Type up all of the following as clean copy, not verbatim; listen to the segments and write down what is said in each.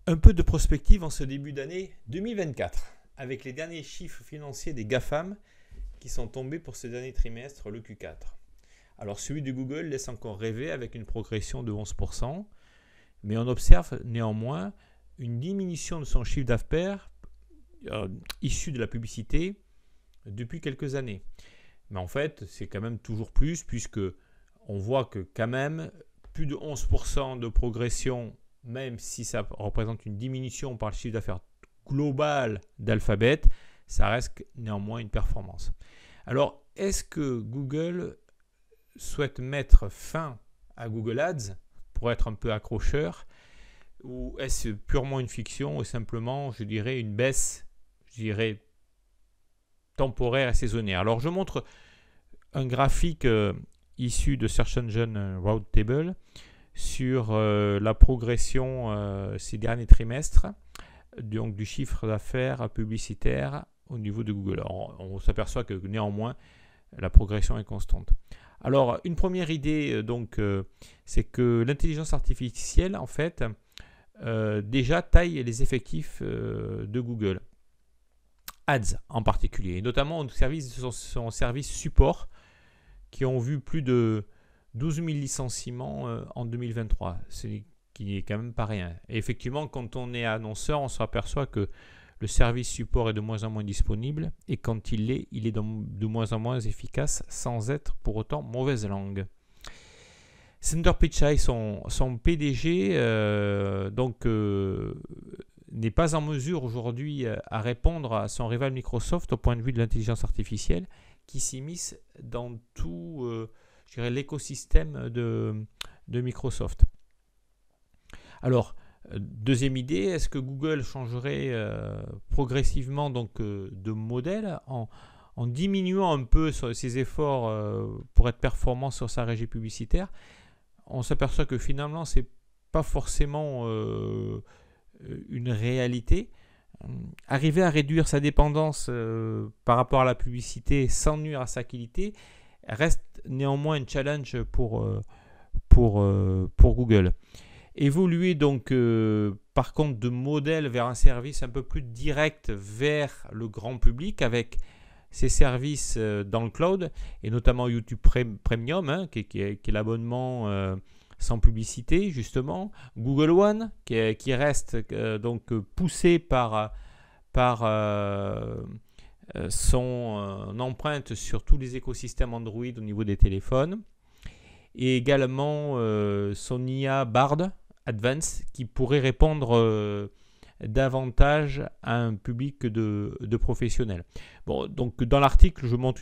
Un peu de prospective en ce début d'année 2024, avec les derniers chiffres financiers des GAFAM qui sont tombés pour ce dernier trimestre, le Q4. Alors celui de Google laisse encore rêver avec une progression de 11%, mais on observe néanmoins une diminution de son chiffre d'affaires issu de la publicité depuis quelques années. Mais en fait, c'est quand même toujours plus, puisque on voit que quand même plus de 11% de progression, même si ça représente une diminution par le chiffre d'affaires global d'Alphabet, ça reste néanmoins une performance. Alors, est-ce que Google souhaite mettre fin à Google Ads pour être un peu accrocheur, ou est-ce purement une fiction ou simplement, je dirais, une baisse, temporaire et saisonnière? Alors, je montre un graphique issu de Search Engine Roundtable sur la progression ces derniers trimestres, donc du chiffre d'affaires publicitaire au niveau de Google. Alors, on s'aperçoit que néanmoins, la progression est constante. Alors, une première idée, c'est que l'intelligence artificielle, en fait, déjà taille les effectifs de Google Ads en particulier, et notamment au service de son service support, qui ont vu plus de 12 000 licenciements en 2023, ce qui n'est quand même pas rien. Et effectivement, quand on est annonceur, on s'aperçoit que le service support est de moins en moins disponible, et quand il est de moins en moins efficace, sans être pour autant mauvaise langue. Sundar Pichai, son PDG, n'est pas en mesure aujourd'hui à répondre à son rival Microsoft au point de vue de l'intelligence artificielle, qui s'immisce dans tout l'écosystème de Microsoft. Alors, deuxième idée, est-ce que Google changerait progressivement de modèle en diminuant un peu ses efforts pour être performant sur sa régie publicitaire? On s'aperçoit que finalement, ce n'est pas forcément une réalité. Arriver à réduire sa dépendance par rapport à la publicité sans nuire à sa qualité reste néanmoins un challenge pour Google. Évoluer par contre de modèle vers un service un peu plus direct vers le grand public avec ces services dans le cloud, et notamment YouTube Premium, qui est l'abonnement sans publicité justement, Google One qui reste poussé par son empreinte sur tous les écosystèmes Android au niveau des téléphones, et également son IA Bard Advanced qui pourrait répondre davantage à un public de professionnels. Bon, donc dans l'article, je montre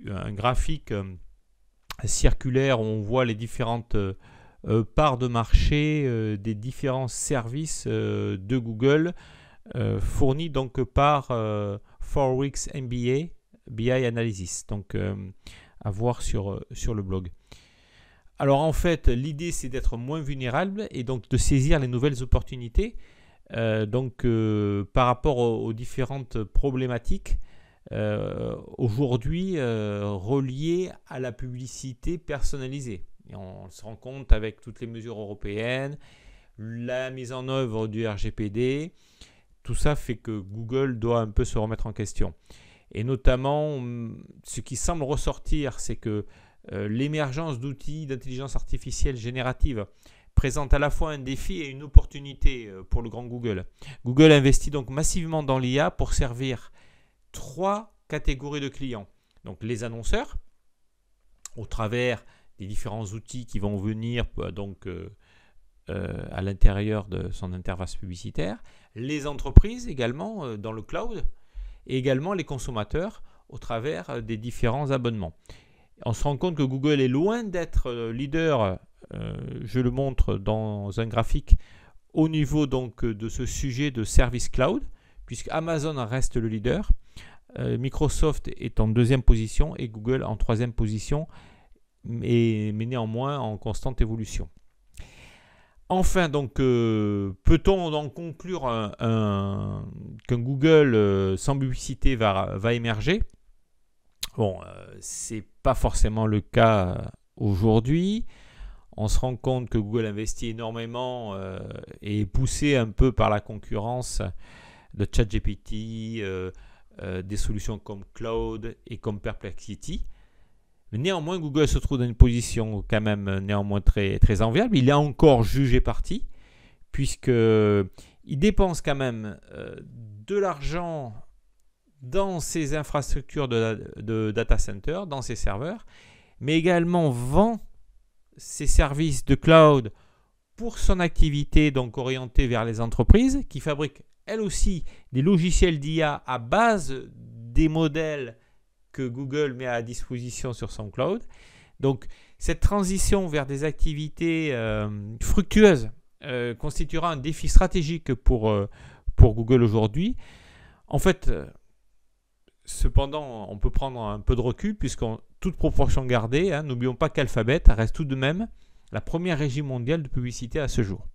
un graphique circulaire où on voit les différentes parts de marché des différents services de Google fournis donc par 4Weeks MBA BI Analysis, donc à voir sur le blog. Alors en fait, l'idée c'est d'être moins vulnérable et donc de saisir les nouvelles opportunités par rapport aux différentes problématiques aujourd'hui reliées à la publicité personnalisée. Et on se rend compte avec toutes les mesures européennes, la mise en œuvre du RGPD, tout ça fait que Google doit un peu se remettre en question. Et notamment, ce qui semble ressortir, c'est que l'émergence d'outils d'intelligence artificielle générative présente à la fois un défi et une opportunité pour le grand Google. Google investit donc massivement dans l'IA pour servir 3 catégories de clients. Donc les annonceurs, au travers des différents outils qui vont venir à l'intérieur de son interface publicitaire, les entreprises également dans le cloud, et également les consommateurs au travers des différents abonnements. On se rend compte que Google est loin d'être leader, je le montre dans un graphique, au niveau de ce sujet de service cloud, puisque Amazon reste le leader, Microsoft est en 2e position et Google en 3e position, mais néanmoins en constante évolution. Enfin, peut-on en conclure qu'un Google sans publicité va émerger? Bon, c'est pas forcément le cas aujourd'hui. on se rend compte que Google investit énormément et est poussé un peu par la concurrence de ChatGPT, des solutions comme Cloud et comme Perplexity. Mais néanmoins, Google se trouve dans une position quand même néanmoins très, très enviable. Il est encore jugé parti, puisqu'il dépense quand même de l'argent dans ses infrastructures de data center, dans ses serveurs, mais également vend ses services de cloud pour son activité donc orientée vers les entreprises qui fabriquent elles aussi des logiciels d'IA à base des modèles que Google met à disposition sur son cloud. Donc cette transition vers des activités fructueuses constituera un défi stratégique pour Google aujourd'hui. En fait, cependant, on peut prendre un peu de recul puisqu'en toute proportion gardée, n'oublions pas qu'Alphabet reste tout de même la première régie mondiale de publicité à ce jour.